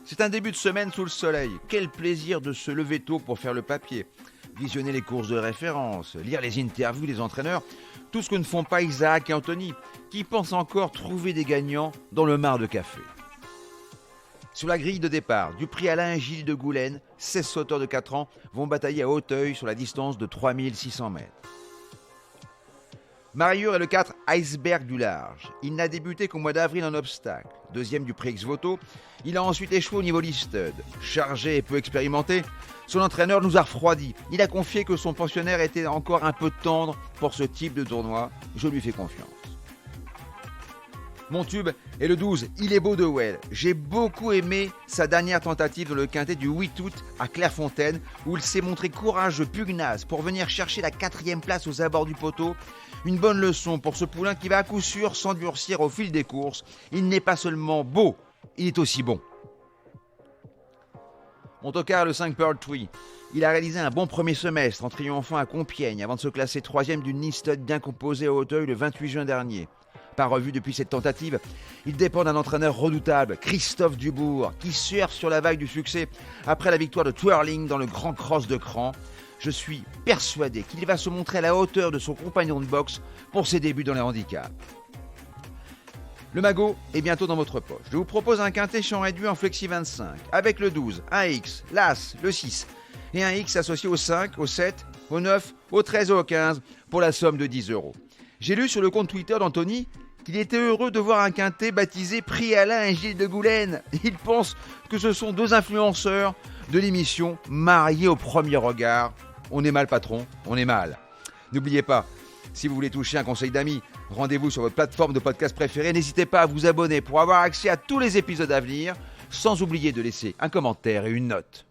C'est un début de semaine sous le soleil. Quel plaisir de se lever tôt pour faire le papier, visionner les courses de référence, lire les interviews des entraîneurs, tout ce que ne font pas Isaac et Anthony, qui pensent encore trouver des gagnants dans le mar de café. Sur la grille de départ du prix Alain-Gilles de Goulaine, 16 sauteurs de 4 ans vont batailler à Hauteuil sur la distance de 3600 mètres. Mariure est le 4 Iceberg du large. Il n'a débuté qu'au mois d'avril en obstacle. Deuxième du prix Ex-Voto, il a ensuite échoué au niveau listed. Chargé et peu expérimenté, son entraîneur nous a refroidis. Il a confié que son pensionnaire était encore un peu tendre pour ce type de tournoi. Je lui fais confiance. Mon tube est le 12, Il est beau de Well. J'ai beaucoup aimé sa dernière tentative dans le quintet du 8 août à Clairefontaine, où il s'est montré courageux, pugnace, pour venir chercher la 4e place aux abords du poteau. Une bonne leçon pour ce poulain qui va à coup sûr s'endurcir au fil des courses. Il n'est pas seulement beau, il est aussi bon. Mon tocard, le 5 Pearl Tree. Il a réalisé un bon premier semestre en triomphant à Compiègne avant de se classer 3e d'une listed bien composée à Hauteuil le 28 juin dernier. Pas revu depuis cette tentative, il dépend d'un entraîneur redoutable, Christophe Dubourg, qui surfe sur la vague du succès après la victoire de Twirling dans le Grand Cross de Cran. Je suis persuadé qu'il va se montrer à la hauteur de son compagnon de boxe pour ses débuts dans les handicaps. Le magot est bientôt dans votre poche. Je vous propose un quintet champ réduit en flexi 25, avec le 12, un X, l'As, le 6, et un X associé au 5, au 7, au 9, au 13 et au 15 pour la somme de 10 €. J'ai lu sur le compte Twitter d'Anthony qu'il était heureux de voir un quintet baptisé Prix Alain et Gilles de Goulaine. Il pense que ce sont 2 influenceurs de l'émission mariés au premier regard. On est mal patron, on est mal. N'oubliez pas, si vous voulez toucher un conseil d'amis, rendez-vous sur votre plateforme de podcast préférée. N'hésitez pas à vous abonner pour avoir accès à tous les épisodes à venir, sans oublier de laisser un commentaire et une note.